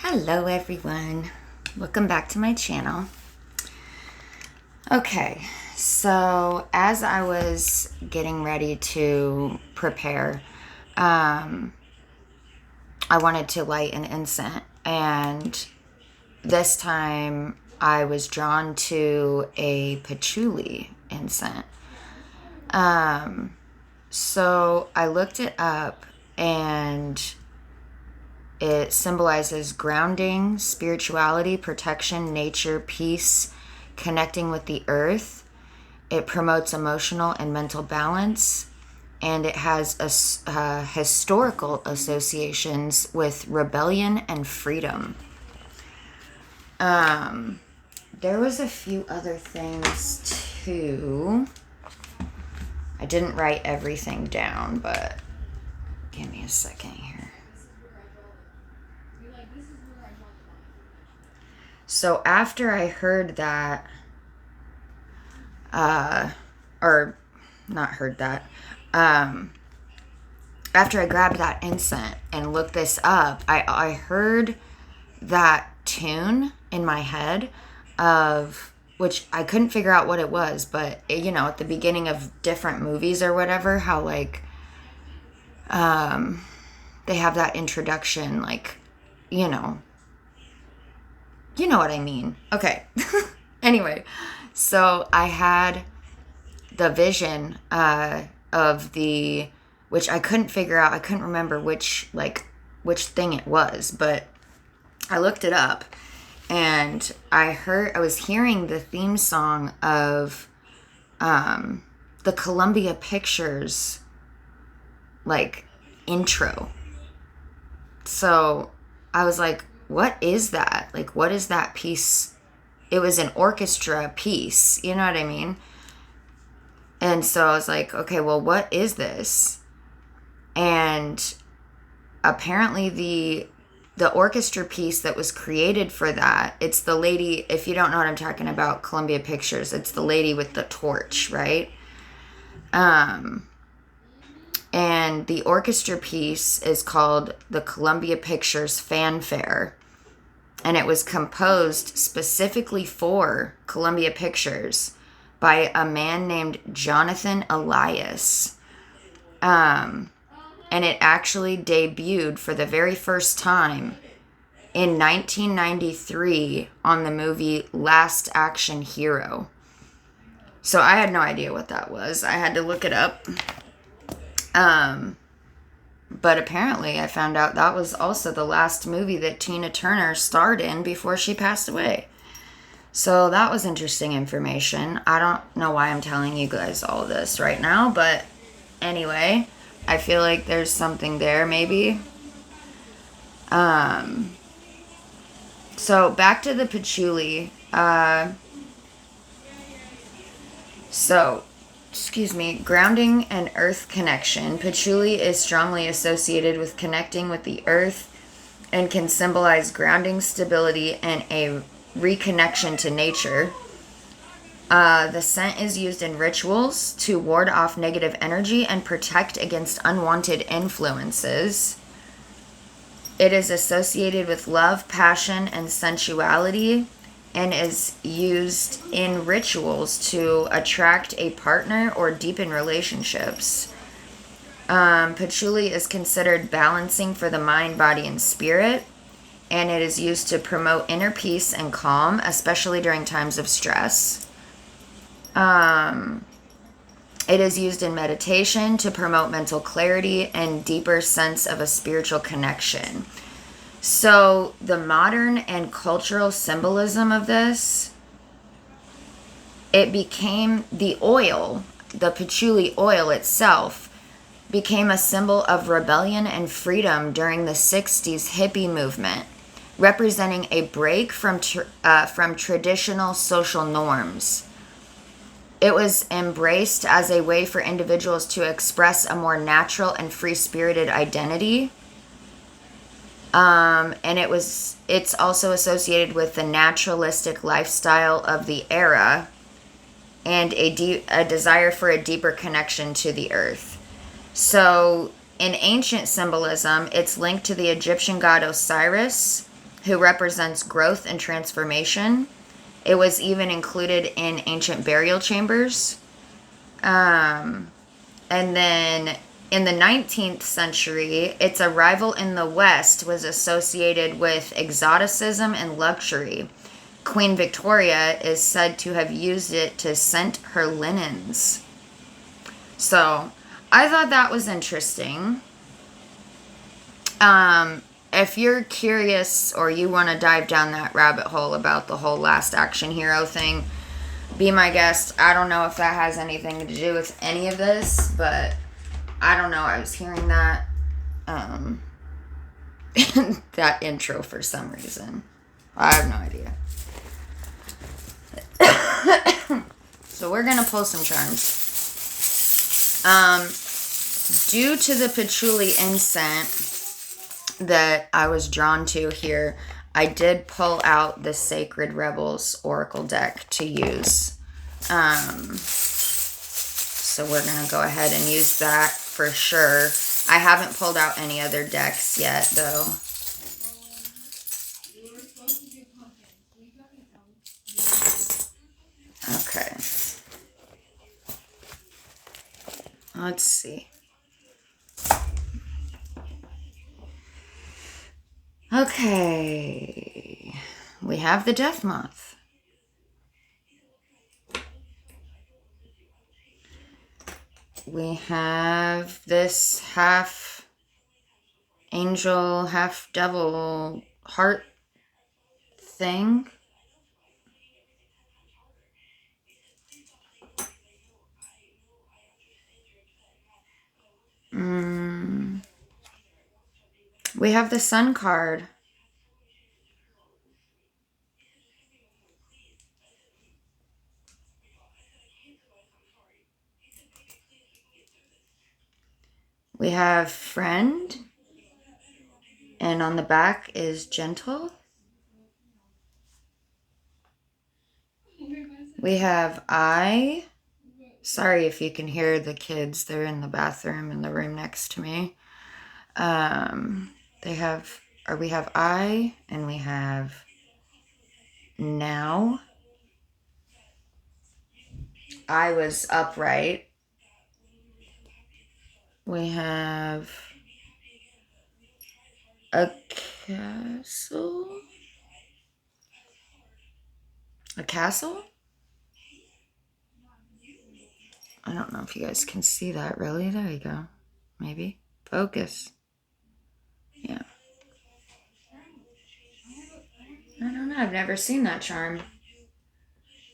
Hello everyone, welcome back to my channel. Okay, so as I was getting ready to prepare, I wanted to light an incense, and this time I was drawn to a patchouli incense. So I looked it up, and it symbolizes grounding, spirituality, protection, nature, peace, connecting with the earth. It promotes emotional and mental balance, and it has historical associations with rebellion and freedom. There was a few other things too. I didn't write everything down, but give me a second here. So after I heard that, after I grabbed that incense and looked this up, I heard that tune in my head of, which I couldn't figure out what it was, but you know, at the beginning of different movies or whatever, how like, they have that introduction, like, you know what I mean. Okay. Anyway, so I had the vision of which I couldn't figure out. I couldn't remember which thing it was, but I looked it up, and I was hearing the theme song of the Columbia Pictures like intro. So I was like, what is that? Like, what is that piece? It was an orchestra piece, you know what I mean? And so I was like, okay, well, what is this? And apparently the orchestra piece that was created for that, it's the lady, if you don't know what I'm talking about, Columbia Pictures, it's the lady with the torch, right? And the orchestra piece is called the Columbia Pictures Fanfare. And it was composed specifically for Columbia Pictures by a man named Jonathan Elias. And it actually debuted for the very first time in 1993 on the movie Last Action Hero. So I had no idea what that was. I had to look it up. But apparently I found out that was also the last movie that Tina Turner starred in before she passed away. So that was interesting information. I don't know why I'm telling you guys all this right now, but anyway, I feel like there's something there maybe. So back to the patchouli. Grounding and earth connection. Patchouli is strongly associated with connecting with the earth and can symbolize grounding, stability, and a reconnection to nature. The scent is used in rituals to ward off negative energy and protect against unwanted influences. It is associated with love, passion, and sensuality, and is used in rituals to attract a partner or deepen relationships. Patchouli is considered balancing for the mind, body, and spirit, and it is used to promote inner peace and calm, especially during times of stress. It is used in meditation to promote mental clarity and deeper sense of a spiritual connection. So the modern and cultural symbolism of this, it became the patchouli oil itself became a symbol of rebellion and freedom during the 60s hippie movement, representing a break from traditional social norms. It was embraced as a way for individuals to express a more natural and free-spirited identity. And it's also associated with the naturalistic lifestyle of the era and a desire for a deeper connection to the earth. So in ancient symbolism, it's linked to the Egyptian god Osiris, who represents growth and transformation. It was even included in ancient burial chambers. And then in the 19th century, its arrival in the West was associated with exoticism and luxury. Queen Victoria is said to have used it to scent her linens. So, I thought that was interesting. If you're curious or you want to dive down that rabbit hole about the whole last action hero thing, be my guest. I don't know if that has anything to do with any of this, but I don't know. I was hearing that that intro for some reason. I have no idea. So we're gonna pull some charms. Due to the patchouli incense that I was drawn to here, I did pull out the Sacred Rebels Oracle deck to use. So we're going to go ahead and use that for sure. I haven't pulled out any other decks yet, though. Okay. Let's see. Okay. We have the Death Moth. We have this half angel, half devil heart thing. We have the Sun card. We have Friend. And on the back is Gentle. We have I. Sorry if you can hear the kids. They're in the bathroom in the room next to me. We have I, and we have Now. I was upright. We have a castle. A castle? I don't know if you guys can see that really. There you go. Maybe. Focus. Yeah. I don't know. I've never seen that charm.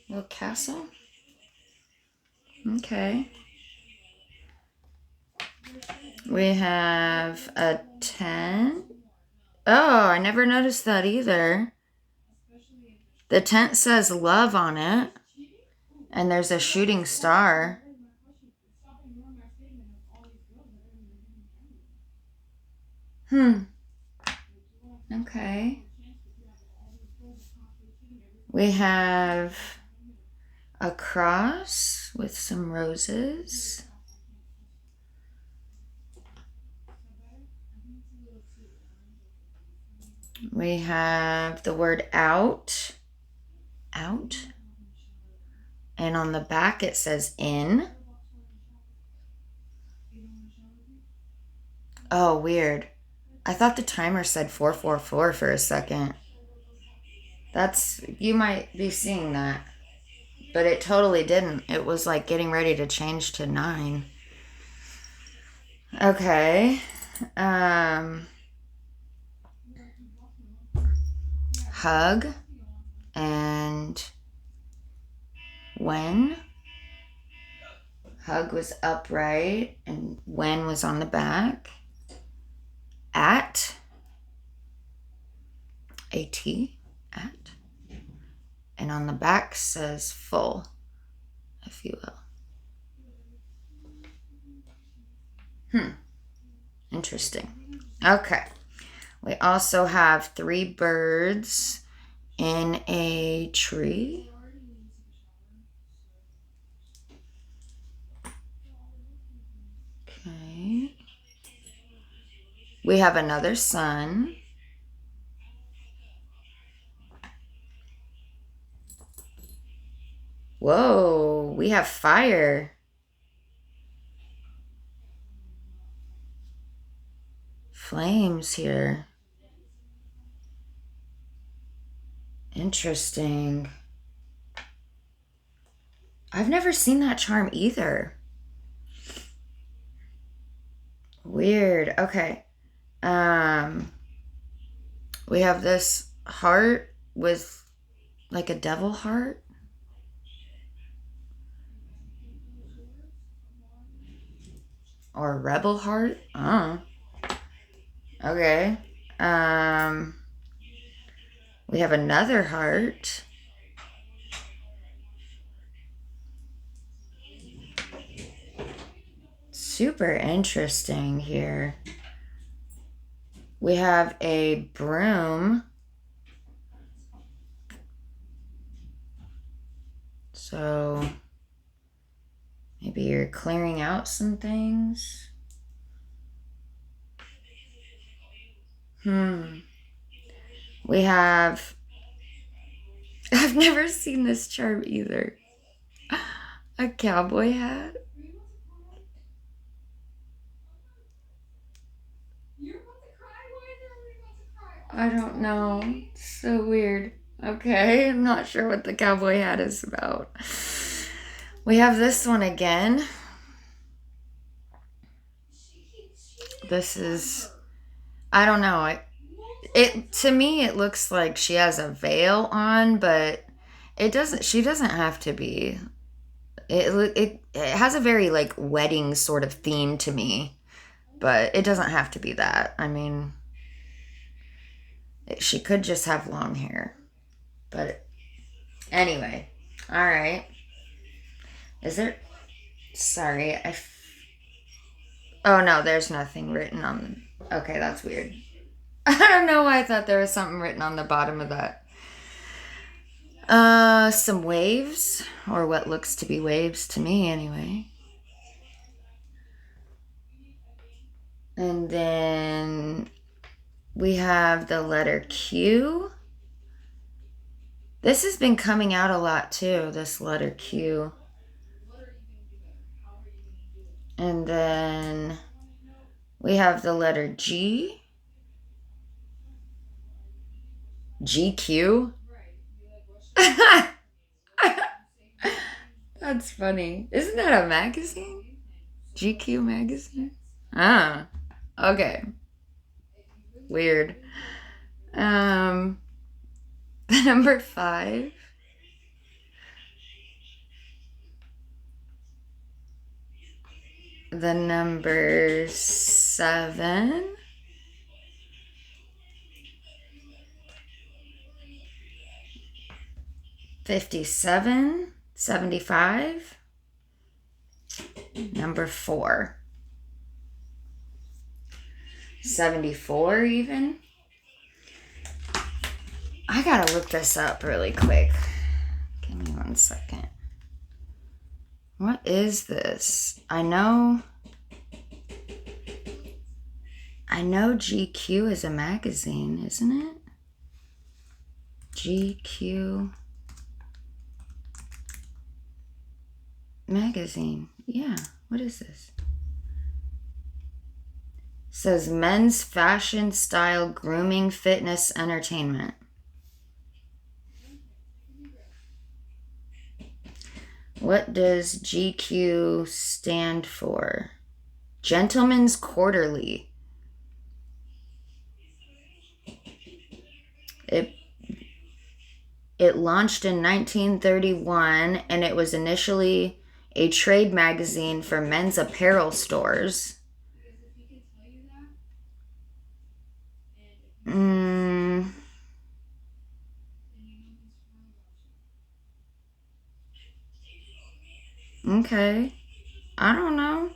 Little castle? Okay. We have a tent. Oh, I never noticed that either. The tent says love on it. And there's a shooting star. Okay. We have a cross with some roses. We have the word out. Out. And on the back it says in. Oh, weird. I thought the timer said 444 for a second. You might be seeing that. But it totally didn't. It was like getting ready to change to 9. Okay. Hug. And when. Hug was upright and when was on the back. At. A-T. At. And on the back says full, if you will. Interesting. Okay. We also have 3 birds in a tree. Okay. We have another sun. Whoa, we have fire. Flames here. Interesting. I've never seen that charm either. Weird. Okay. We have this heart with like a devil heart. Or a rebel heart. Oh. Okay. We have another heart. Super interesting here. We have a broom. So maybe you're clearing out some things. We have... I've never seen this charm either. A cowboy hat. I don't know. It's so weird. Okay, I'm not sure what the cowboy hat is about. We have this one again. This is... I don't know. To me, it looks like she has a veil on, but it doesn't... She doesn't have to be. It has a very, like, wedding sort of theme to me, but it doesn't have to be that. I mean... She could just have long hair. But anyway. Alright. Is there... Sorry. Oh, no. There's nothing written on... Okay, that's weird. I don't know why I thought there was something written on the bottom of that. Some waves. Or what looks to be waves to me, anyway. And then... we have the letter Q. This has been coming out a lot too, this letter Q. And then we have the letter G. GQ? That's funny. Isn't that a magazine? GQ magazine? Ah, okay. Weird. The number 5. The number 7. $57, $75. Number 4. 74 even. I gotta look this up really quick. Give me 1 second. What is this? I know GQ is a magazine, isn't it? GQ magazine. Yeah, what is this? Says men's fashion, style, grooming, fitness, entertainment. What does GQ stand for? Gentleman's Quarterly. It launched in 1931, and it was initially a trade magazine for men's apparel stores. Okay. I don't know.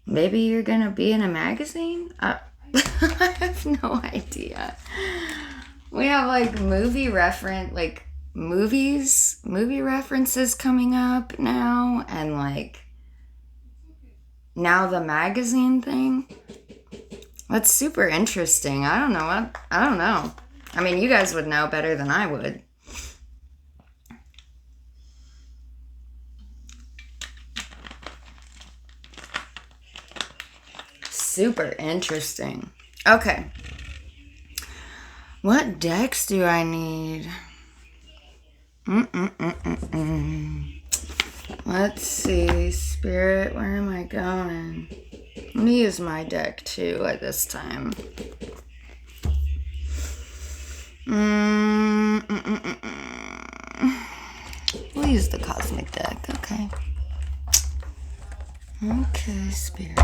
Maybe you're gonna be in a magazine? I have no idea. We have like movie references coming up now, and like now the magazine thing. That's super interesting. I don't know. I don't know. I mean, you guys would know better than I would. super interesting. Okay. What decks do I need? Let's see. Spirit, where am I going? Let me use my deck too at this time. We'll use the cosmic deck, okay. Okay, Spirit.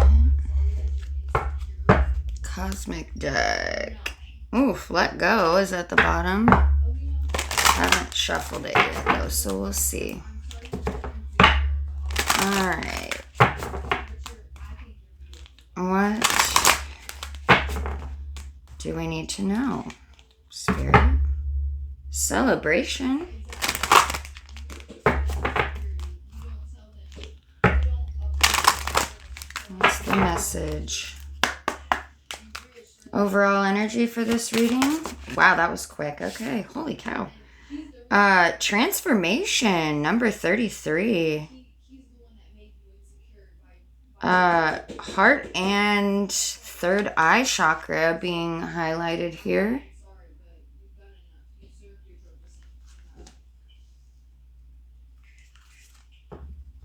Cosmic deck. Oof, let go is at the bottom. I haven't shuffled it yet though, so we'll see. Alright. What do we need to know? Spirit. Celebration. What's the message? Overall energy for this reading? Wow, that was quick. Okay, holy cow. Transformation, number 33. Heart and third eye chakra being highlighted here.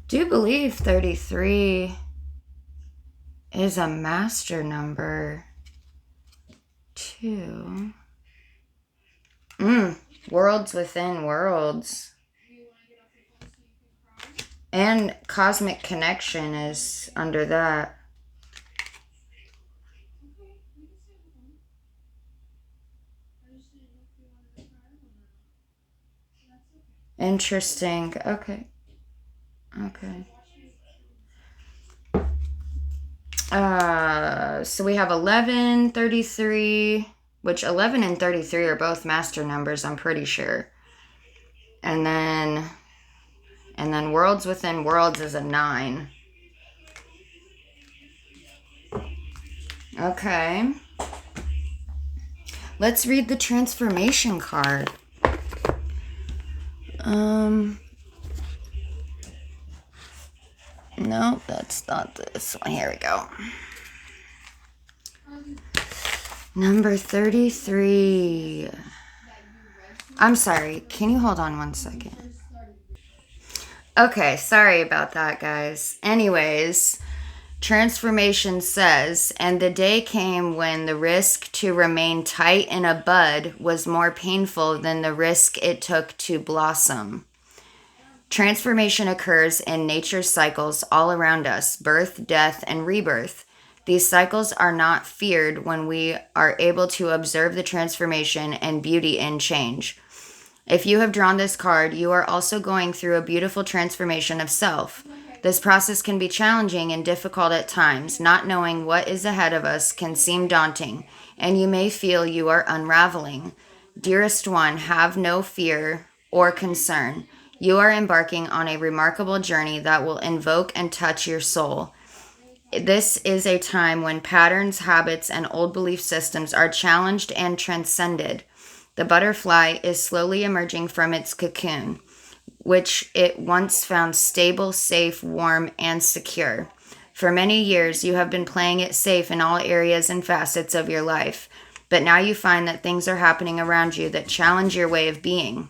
Do believe 33 is a master number too. Worlds within worlds. And cosmic connection is under that. Interesting. Okay. Okay. So we have 11, 33, which 11 and 33 are both master numbers, I'm pretty sure. And then worlds within worlds is a 9. Okay. Let's read the transformation card. No, that's not this one. Here we go. Number 33. I'm sorry. Can you hold on one second? Okay, sorry about that, guys. Anyways, transformation says, and the day came when the risk to remain tight in a bud was more painful than the risk it took to blossom. Transformation occurs in nature's cycles all around us, birth, death, and rebirth. These cycles are not feared when we are able to observe the transformation and beauty in change. If you have drawn this card, you are also going through a beautiful transformation of self. This process can be challenging and difficult at times. Not knowing what is ahead of us can seem daunting, and you may feel you are unraveling. Dearest one, have no fear or concern. You are embarking on a remarkable journey that will invoke and touch your soul. This is a time when patterns, habits, and old belief systems are challenged and transcended. The butterfly is slowly emerging from its cocoon, which it once found stable, safe, warm, and secure. For many years, you have been playing it safe in all areas and facets of your life, but now you find that things are happening around you that challenge your way of being.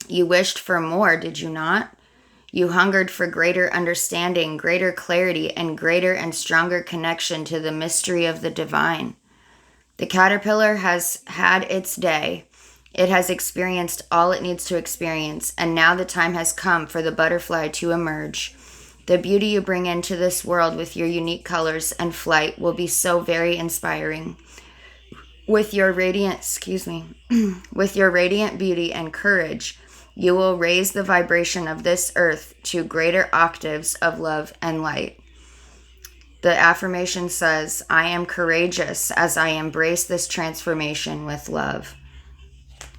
You wished for more, did you not? You hungered for greater understanding, greater clarity, and greater and stronger connection to the mystery of the divine. The caterpillar has had its day. It has experienced all it needs to experience, and now the time has come for the butterfly to emerge. The beauty you bring into this world with your unique colors and flight will be so very inspiring. With your radiant beauty and courage, you will raise the vibration of this earth to greater octaves of love and light. The affirmation says, I am courageous as I embrace this transformation with love.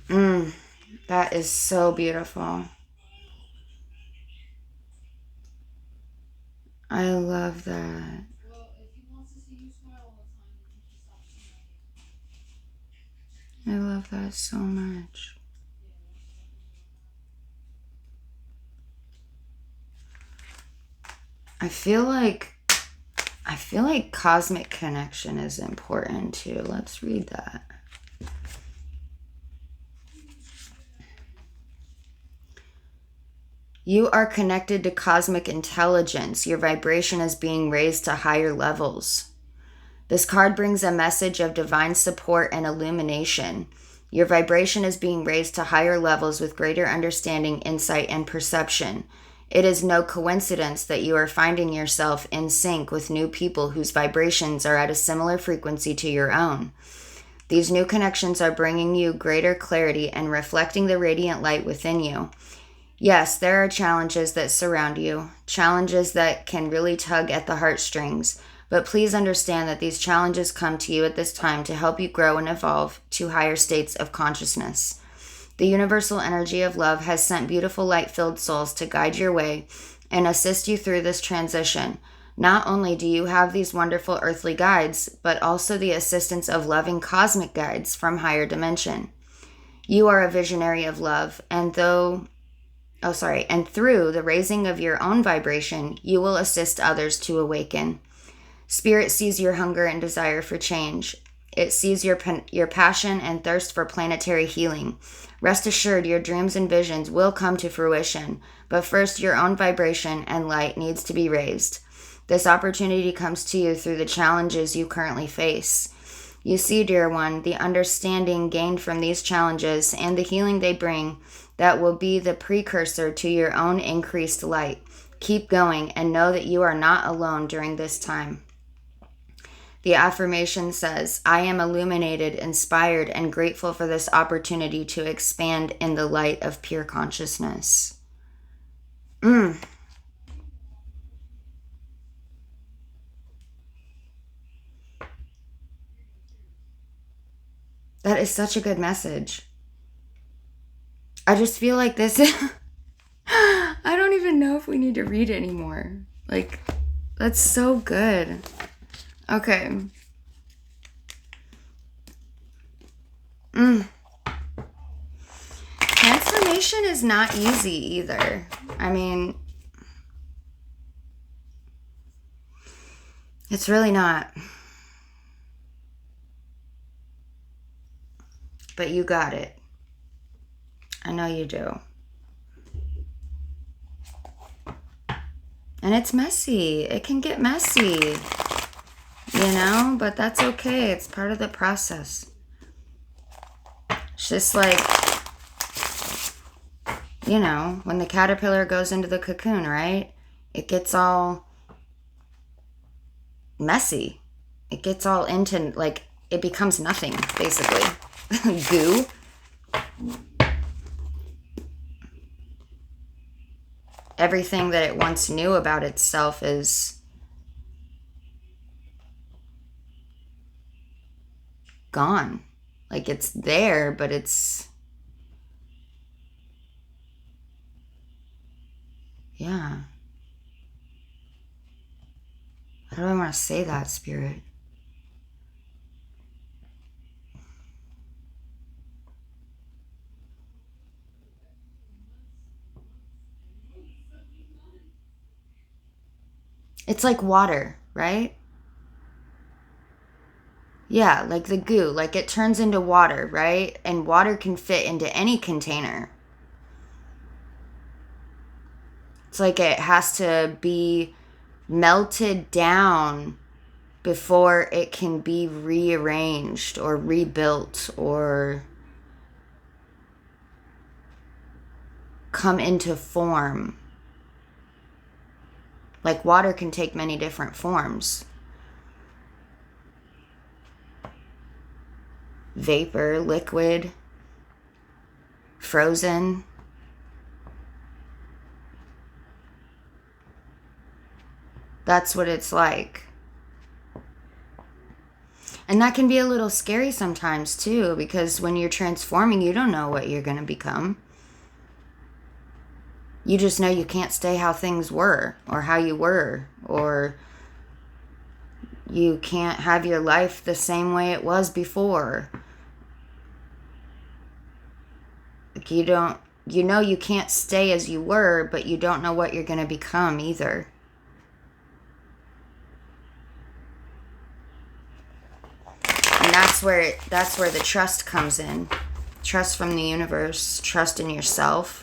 That is so beautiful. I love that. I love that so much. I feel like I feel like cosmic connection is important too. Let's read that. You are connected to cosmic intelligence. Your vibration is being raised to higher levels. This card brings a message of divine support and illumination. Your vibration is being raised to higher levels with greater understanding, insight, and perception. It is no coincidence that you are finding yourself in sync with new people whose vibrations are at a similar frequency to your own. These new connections are bringing you greater clarity and reflecting the radiant light within you. Yes, there are challenges that surround you, challenges that can really tug at the heartstrings, but please understand that these challenges come to you at this time to help you grow and evolve to higher states of consciousness. The universal energy of love has sent beautiful light-filled souls to guide your way and assist you through this transition. Not only do you have these wonderful earthly guides, but also the assistance of loving cosmic guides from higher dimension. You are a visionary of love, and through the raising of your own vibration, you will assist others to awaken. Spirit sees your hunger and desire for change. It sees your passion and thirst for planetary healing. Rest assured, your dreams and visions will come to fruition, but first your own vibration and light needs to be raised. This opportunity comes to you through the challenges you currently face. You see, dear one, the understanding gained from these challenges and the healing they bring that will be the precursor to your own increased light. Keep going and know that you are not alone during this time. The affirmation says, I am illuminated, inspired, and grateful for this opportunity to expand in the light of pure consciousness. That is such a good message. I just feel like this I don't even know if we need to read anymore. Like, that's so good. Okay. Transformation is not easy either. I mean, it's really not. But you got it. I know you do. And it's messy. It can get messy. You know, but that's okay. It's part of the process. It's just like, you know, when the caterpillar goes into the cocoon, right? It gets all messy. It gets all into, like, it becomes nothing, basically. Goo. Everything that it once knew about itself is gone. Like, it's there, but it's, yeah. How do I want to say that, Spirit? It's like water, right? Yeah, like the goo, like it turns into water, right? And water can fit into any container. It's like it has to be melted down before it can be rearranged or rebuilt or come into form. Like water can take many different forms. Vapor, liquid, frozen. That's what it's like. And that can be a little scary sometimes too, because when you're transforming, you don't know what you're going to become. You just know you can't stay how things were or how you were, or you can't have your life the same way it was before. Like you know you can't stay as you were, but you don't know what you're going to become either. that's where the trust comes in. Trust from the universe, trust in yourself.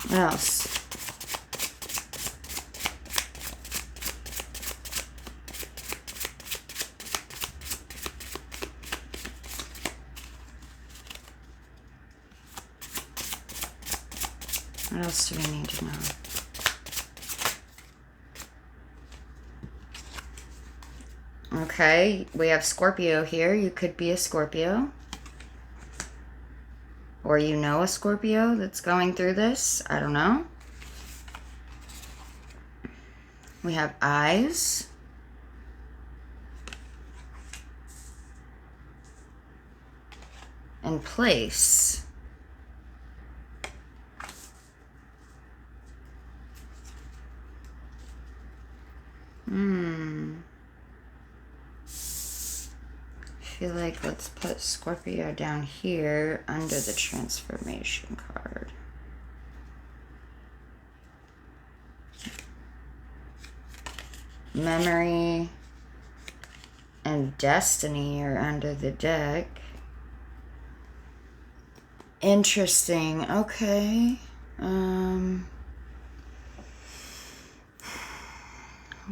What else? What else do we need to know? Okay, we have Scorpio here. You could be a Scorpio. Or you know a Scorpio that's going through this. I don't know. We have eyes. And place. I feel like let's put Scorpio down here under the transformation card. Memory and destiny are under the deck. Interesting. Okay.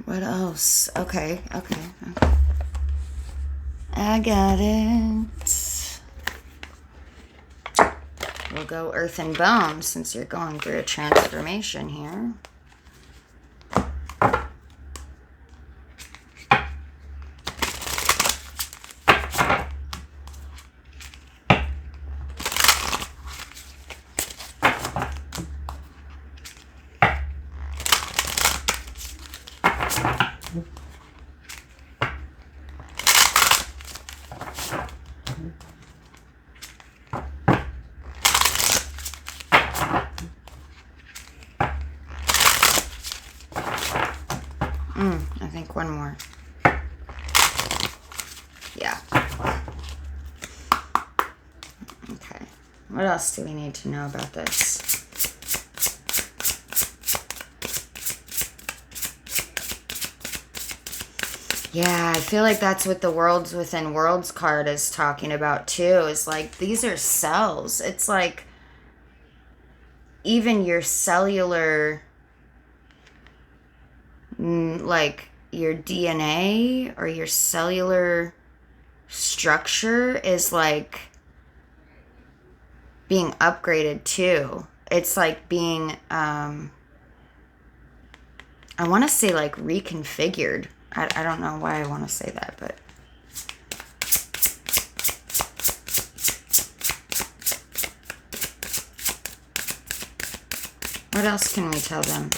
What else? Okay. I got it. We'll go earth and bone since you're going through a transformation here. I think one more. Yeah. Okay. What else do we need to know about this? Yeah, I feel like that's what the Worlds Within Worlds card is talking about too. Is like, these are cells. It's like even your cellular, like your DNA or your cellular structure is like being upgraded too. It's like being, I want to say like reconfigured. I don't know why I want to say that, but what else can we tell them?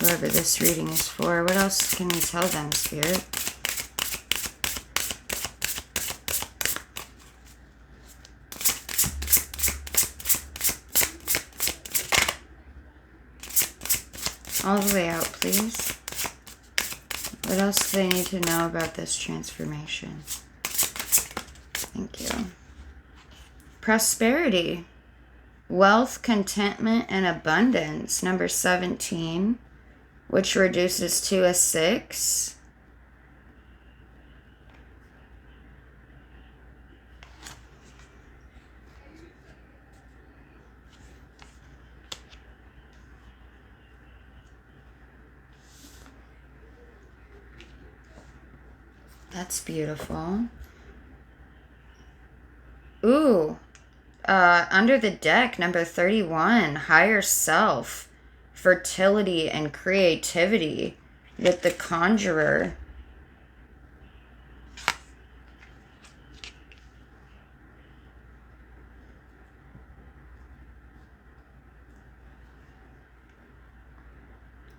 Whoever this reading is for, what else can we tell them, Spirit? All the way out, please. What else do they need to know about this transformation? Thank you. Prosperity. Wealth, contentment, and abundance. Number 17, which reduces to a 6. That's beautiful. Ooh. Under the deck, number 31, higher self, fertility and creativity with the conjurer.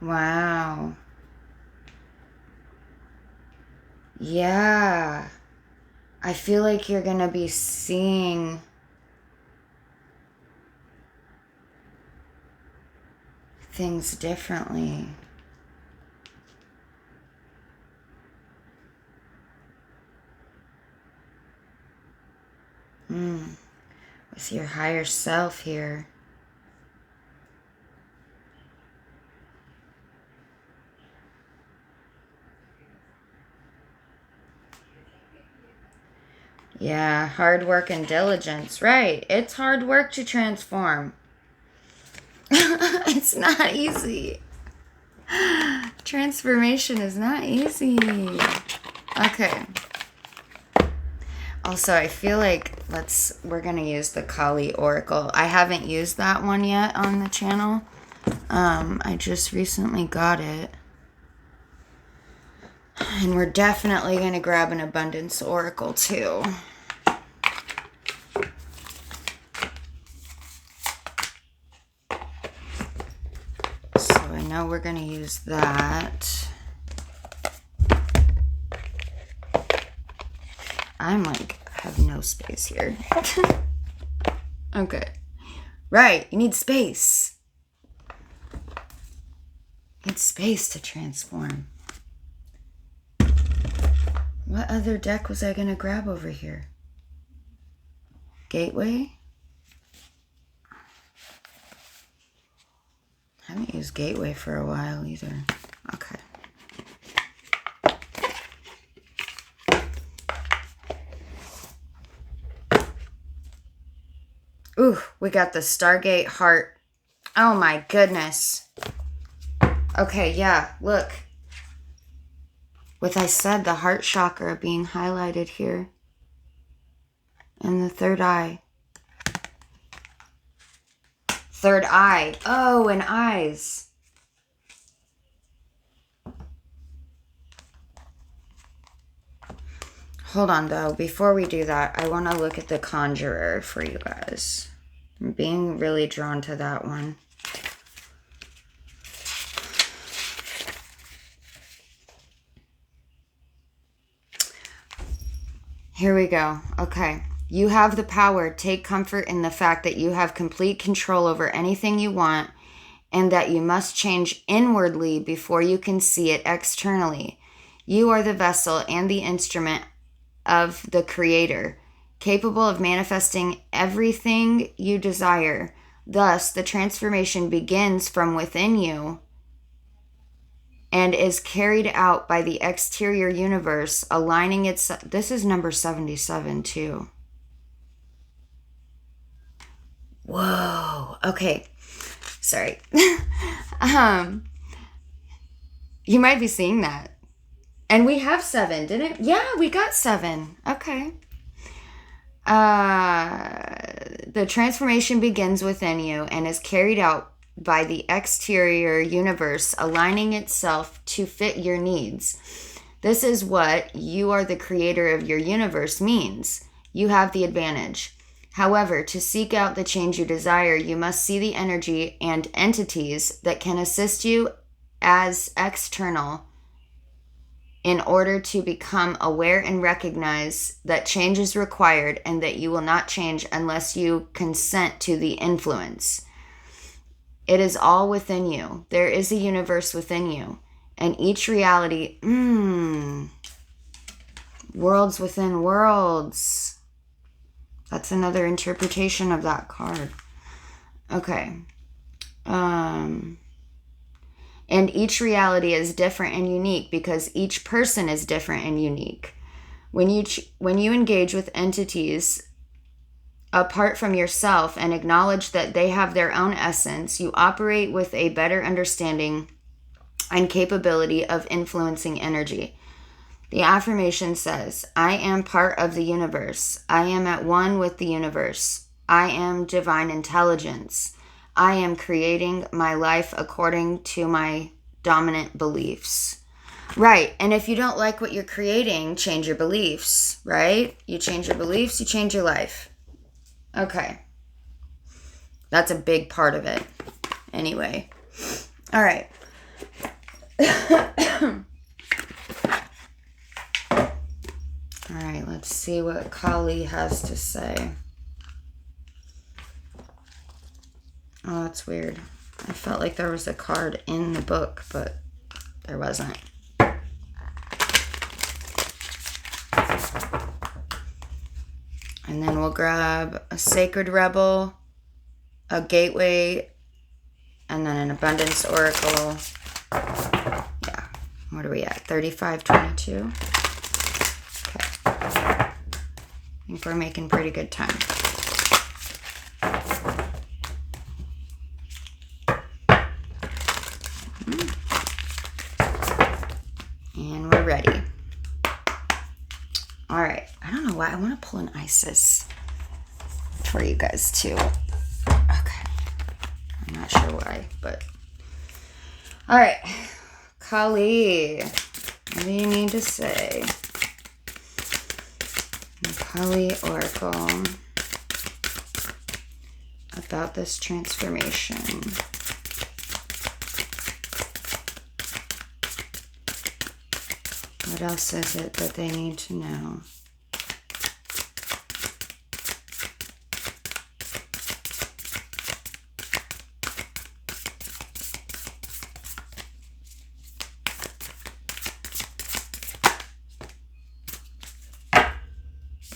Wow. Yeah. I feel like you're going to be seeing things differently. With your higher self here. Yeah, hard work and diligence. Right. It's hard work to transform. It's not easy. Transformation is not easy. Okay. Also, I feel like we're going to use the Kali Oracle. I haven't used that one yet on the channel. I just recently got it. And we're definitely going to grab an Abundance Oracle too. So I know we're going to use that. I'm like, have no space here. Okay. Right, you need space. You need space to transform. What other deck was I going to grab over here? Gateway? I haven't used Gateway for a while either. Okay. Ooh, we got the Stargate Heart. Oh my goodness. Okay, yeah, look. With I said the heart chakra being highlighted here. And the third eye. Third eye. Oh, and eyes. Hold on, though. Before we do that, I want to look at the Conjurer for you guys. I'm being really drawn to that one. Here we go. Okay. You have the power. Take comfort in the fact that you have complete control over anything you want and that you must change inwardly before you can see it externally. You are the vessel and the instrument of the Creator, capable of manifesting everything you desire. Thus, the transformation begins from within you and is carried out by the exterior universe, aligning its... This is number 77, too. Whoa. Okay. Sorry. You might be seeing that. And we have 7, didn't... Yeah, we got 7. Okay. The transformation begins within you and is carried out by the exterior universe, aligning itself to fit your needs. This is what "you are the creator of your universe" means. You have the advantage. However, to seek out the change you desire, you must see the energy and entities that can assist you as external in order to become aware and recognize that change is required and that you will not change unless you consent to the influence. It is all within you. There is a universe within you. And each reality, worlds within worlds. That's another interpretation of that card. Okay. And each reality is different and unique because each person is different and unique. When you engage with entities apart from yourself and acknowledge that they have their own essence, you operate with a better understanding and capability of influencing energy. The affirmation says, I am part of the universe. I am at one with the universe. I am divine intelligence. I am creating my life according to my dominant beliefs. Right. And if you don't like what you're creating, change your beliefs, right? You change your beliefs, you change your life. Okay. That's a big part of it. Anyway. All right. All right, let's see what Kali has to say. Oh, that's weird. I felt like there was a card in the book, but there wasn't. I And then we'll grab a Sacred Rebel, a Gateway, and then an Abundance Oracle. Yeah. What are we at? 3522. Okay. I think we're making pretty good time. And we're ready. All right. I don't know why. I want to pull an Isis for you guys too. Okay. I'm not sure why, but. All right. Kali. What do you need to say? Kali Oracle about this transformation. What else is it that they need to know?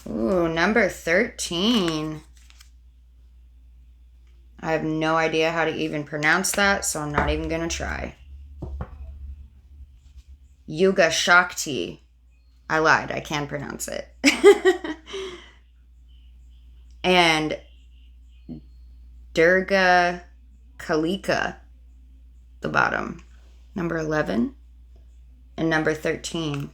Ooh, number 13. I have no idea how to even pronounce that, so I'm not even going to try. Yuga Shakti. I lied. I can pronounce it. And Durga Kalika, the bottom. Number 11 and number 13.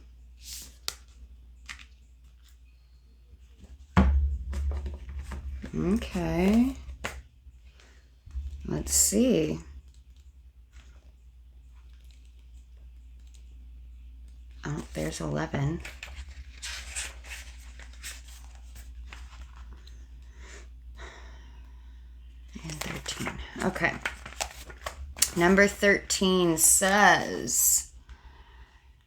Okay. Let's see. Oh, there's 11. And 13. Okay. Number 13 says,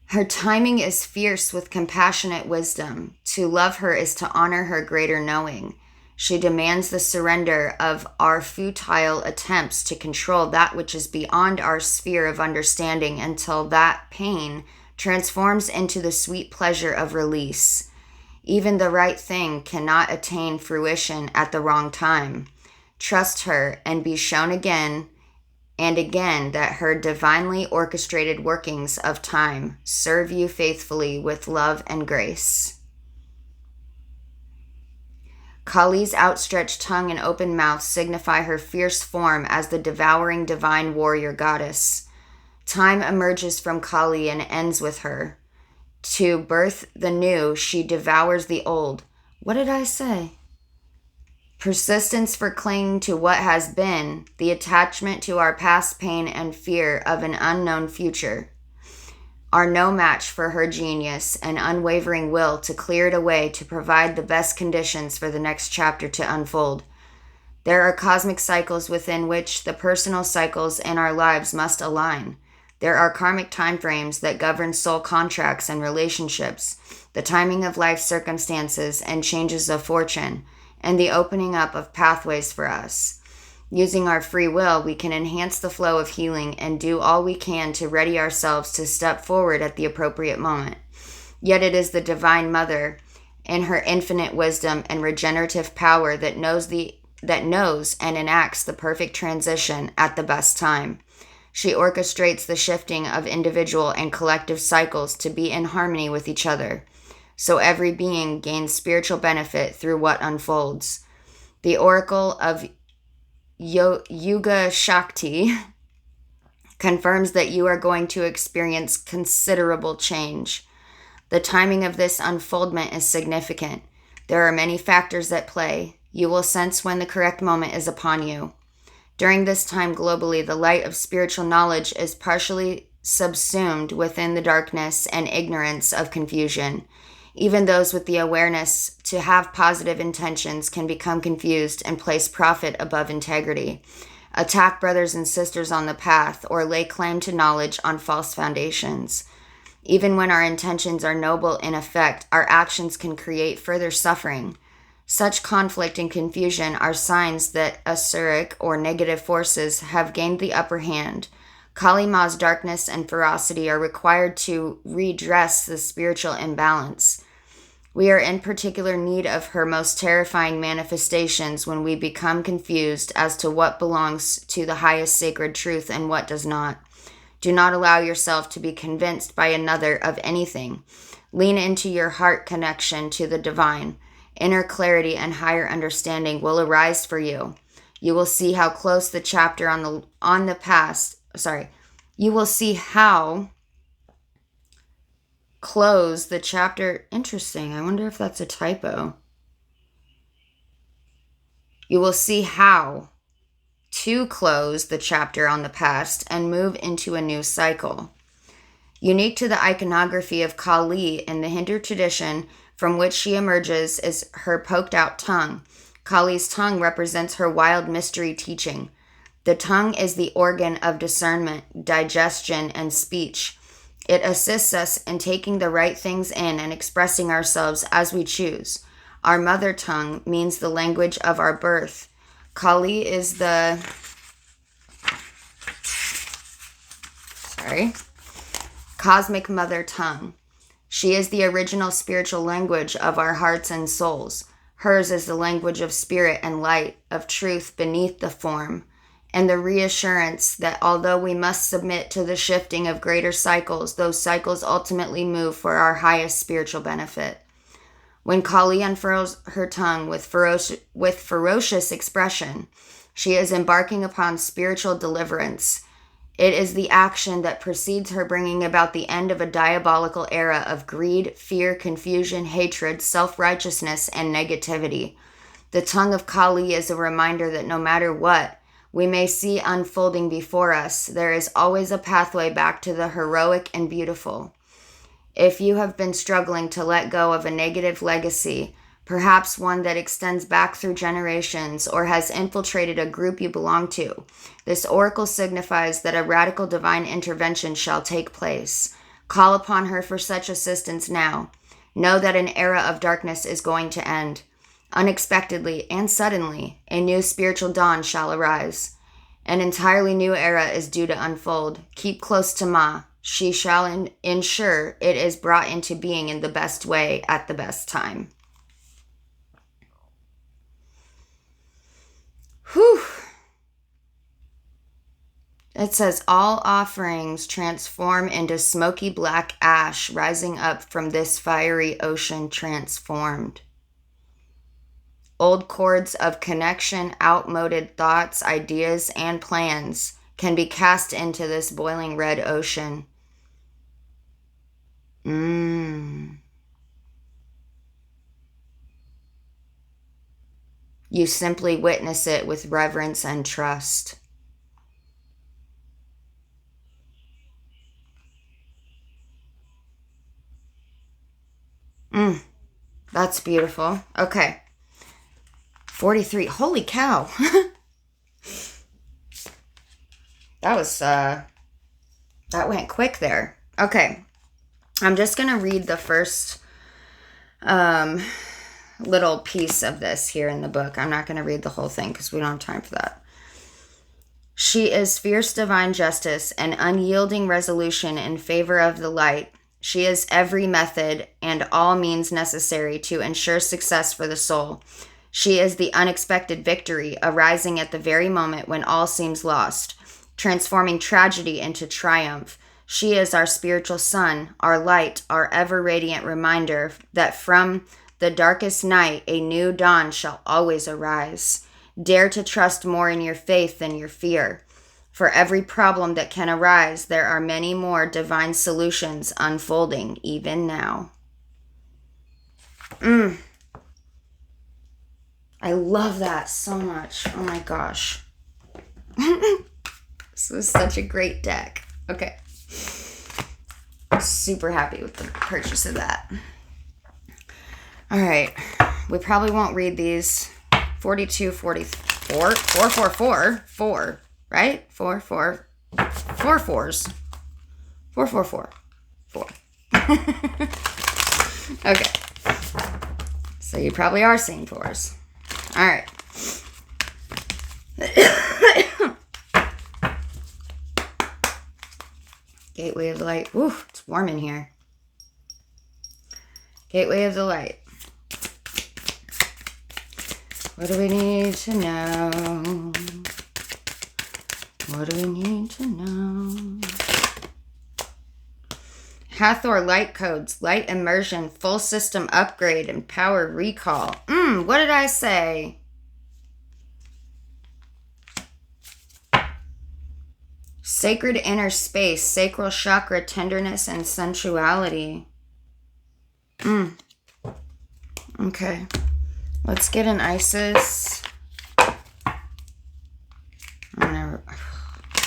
her timing is fierce with compassionate wisdom. To love her is to honor her greater knowing. She demands the surrender of our futile attempts to control that which is beyond our sphere of understanding until that pain transforms into the sweet pleasure of release. Even the right thing cannot attain fruition at the wrong time. Trust her and be shown again and again that her divinely orchestrated workings of time serve you faithfully with love and grace. Kali's outstretched tongue and open mouth signify her fierce form as the devouring divine warrior goddess. Time emerges from Kali and ends with her. To birth the new, she devours the old. What did I say? Persistence for clinging to what has been, the attachment to our past pain and fear of an unknown future, are no match for her genius and unwavering will to clear it away to provide the best conditions for the next chapter to unfold. There are cosmic cycles within which the personal cycles in our lives must align. There are karmic timeframes that govern soul contracts and relationships, the timing of life circumstances and changes of fortune, and the opening up of pathways for us. Using our free will, we can enhance the flow of healing and do all we can to ready ourselves to step forward at the appropriate moment. Yet it is the Divine Mother, in her infinite wisdom and regenerative power, that knows and enacts the perfect transition at the best time. She orchestrates the shifting of individual and collective cycles to be in harmony with each other, so every being gains spiritual benefit through what unfolds. The Oracle of Yuga Shakti confirms that you are going to experience considerable change. The timing of this unfoldment is significant. There are many factors at play. You will sense when the correct moment is upon you. During this time globally, the light of spiritual knowledge is partially subsumed within the darkness and ignorance of confusion. Even those with the awareness to have positive intentions can become confused and place profit above integrity, attack brothers and sisters on the path, or lay claim to knowledge on false foundations. Even when our intentions are noble in effect, our actions can create further suffering. Such conflict and confusion are signs that asuric or negative forces have gained the upper hand. Kali Ma's darkness and ferocity are required to redress the spiritual imbalance. We are in particular need of her most terrifying manifestations when we become confused as to what belongs to the highest sacred truth and what does not. Do not allow yourself to be convinced by another of anything. Lean into your heart connection to the divine. Inner clarity and higher understanding will arise for you. You will see how close the chapter on the past, you will see how close the chapter, interesting, I wonder if that's a typo. You will see how to close the chapter on the past and move into a new cycle. Unique to the iconography of Kali in the Hindu tradition from which she emerges is her poked out tongue. Kali's tongue represents her wild mystery teaching. The tongue is the organ of discernment, digestion, and speech. It assists us in taking the right things in and expressing ourselves as we choose. Our mother tongue means the language of our birth. Kali is the cosmic mother tongue. She is the original spiritual language of our hearts and souls. Hers is the language of spirit and light, of truth beneath the form, and the reassurance that although we must submit to the shifting of greater cycles, those cycles ultimately move for our highest spiritual benefit. When Kali unfurls her tongue with ferocious expression, she is embarking upon spiritual deliverance. It is the action that precedes her bringing about the end of a diabolical era of greed, fear, confusion, hatred, self-righteousness, and negativity. The tongue of Kali is a reminder that no matter what we may see unfolding before us, there is always a pathway back to the heroic and beautiful. If you have been struggling to let go of a negative legacy, perhaps one that extends back through generations or has infiltrated a group you belong to, this oracle signifies that a radical divine intervention shall take place. Call upon her for such assistance now. Know that an era of darkness is going to end. Unexpectedly and suddenly, a new spiritual dawn shall arise. An entirely new era is due to unfold. Keep close to Ma. She shall ensure it is brought into being in the best way at the best time. Whew. It says, all offerings transform into smoky black ash rising up from this fiery ocean transformed. Old cords of connection, outmoded thoughts, ideas, and plans can be cast into this boiling red ocean. You simply witness it with reverence and trust. That's beautiful. Okay. 43. Holy cow. That went quick there. Okay. I'm just going to read the first little piece of this here in the book. I'm not going to read the whole thing because we don't have time for that. She is fierce divine justice and unyielding resolution in favor of the light. She is every method and all means necessary to ensure success for the soul. She is the unexpected victory arising at the very moment when all seems lost, transforming tragedy into triumph. She is our spiritual sun, our light, our ever-radiant reminder that from the darkest night a new dawn shall always arise. Dare to trust more in your faith than your fear. For every problem that can arise, there are many more divine solutions unfolding even now. I love that so much. Oh my gosh. This was such a great deck. Okay. Super happy with the purchase of that. All right. We probably won't read these. 42, 44, 444, 4, right? 4, 4, 4 fours. 4, 4, 4, 4. Okay. So you probably are seeing fours. All right. Gateway of the light. Ooh, it's warm in here. Gateway of the light. What do we need to know? What do we need to know? Hathor light codes, light immersion, full system upgrade, and power recall. What did I say? Sacred inner space, sacral chakra, tenderness, and sensuality. Okay. Let's get an Isis. No,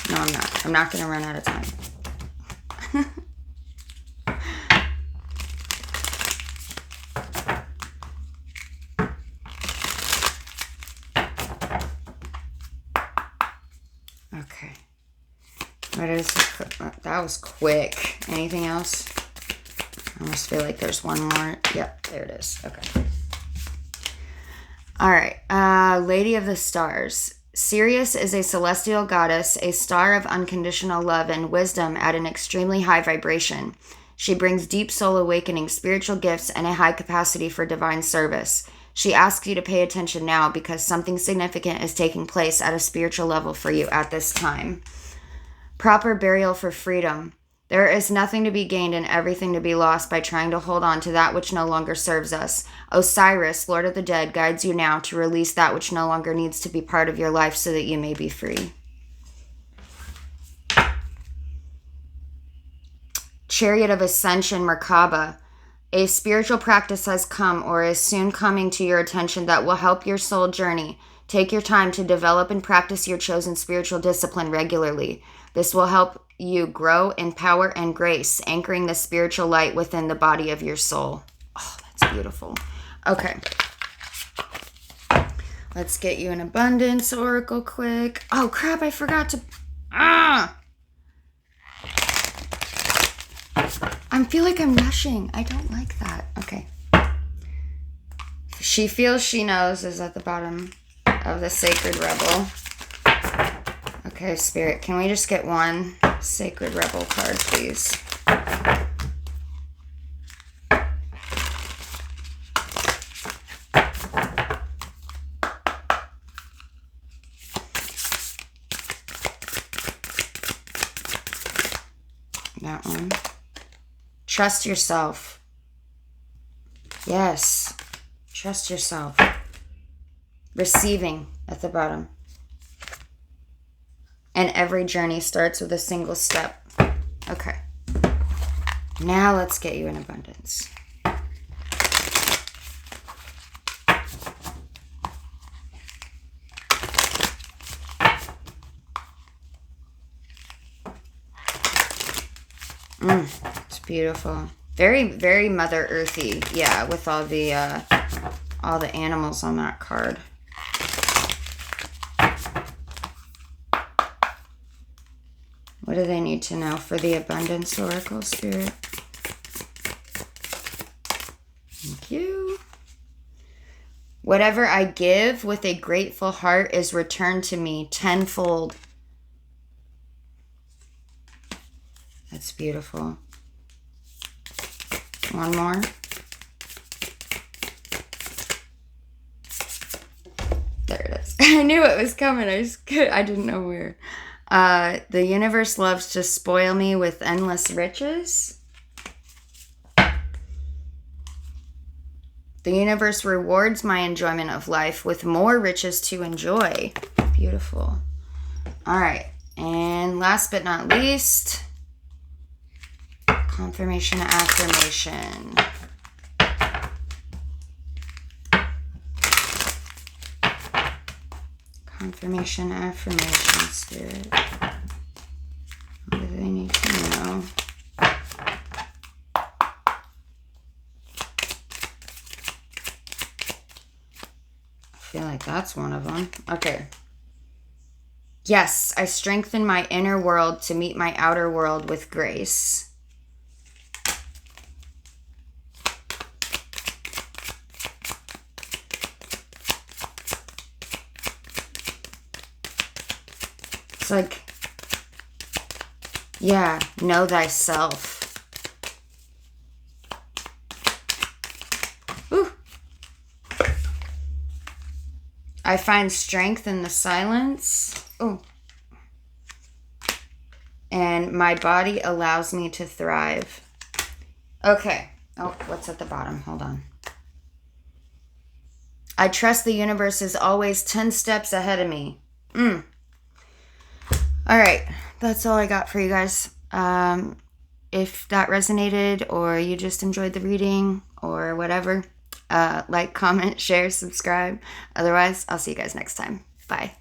I'm not. I'm not going to run out of time. Okay. What is that? Was quick. Anything else? I almost feel like there's one more. Yep, there it is. Okay. All right. Lady of the Stars. Sirius is a celestial goddess, a star of unconditional love and wisdom at an extremely high vibration. She brings deep soul awakening, spiritual gifts, and a high capacity for divine service. She asks you to pay attention now because something significant is taking place at a spiritual level for you at this time. Proper burial for freedom. There is nothing to be gained and everything to be lost by trying to hold on to that which no longer serves us. Osiris, Lord of the Dead, guides you now to release that which no longer needs to be part of your life so that you may be free. Chariot of Ascension, Merkaba. A spiritual practice has come or is soon coming to your attention that will help your soul journey. Take your time to develop and practice your chosen spiritual discipline regularly. This will help you grow in power and grace, anchoring the spiritual light within the body of your soul. Oh, that's beautiful. Okay. Let's get you an abundance oracle quick. Oh, crap, I forgot to... I feel like I'm rushing. I don't like that. Okay. She feels she knows is at the bottom of the Sacred Rebel. Okay, Spirit, can we just get one Sacred Rebel card, please? That one. Trust yourself. Yes. Trust yourself. Receiving at the bottom. And every journey starts with a single step. Okay. Now let's get you in abundance. It's beautiful. Very, very Mother Earthy. Yeah, with all the animals on that card. What do they need to know for the Abundance Oracle, Spirit? Thank you. Whatever I give with a grateful heart is returned to me tenfold. That's beautiful. One more. There it is. I knew it was coming. I didn't know where. The universe loves to spoil me with endless riches. The universe rewards my enjoyment of life with more riches to enjoy. Beautiful. All right. And last but not least, confirmation affirmation. Confirmation affirmation, Spirit. What do they need to know? I feel like that's one of them. Okay. Yes, I strengthen my inner world to meet my outer world with grace. It's like, yeah, know thyself. Ooh. I find strength in the silence. Oh. And my body allows me to thrive. Okay. Oh, what's at the bottom? Hold on. I trust the universe is always 10 steps ahead of me. All right. That's all I got for you guys. If that resonated or you just enjoyed the reading or whatever, like, comment, share, subscribe. Otherwise, I'll see you guys next time. Bye.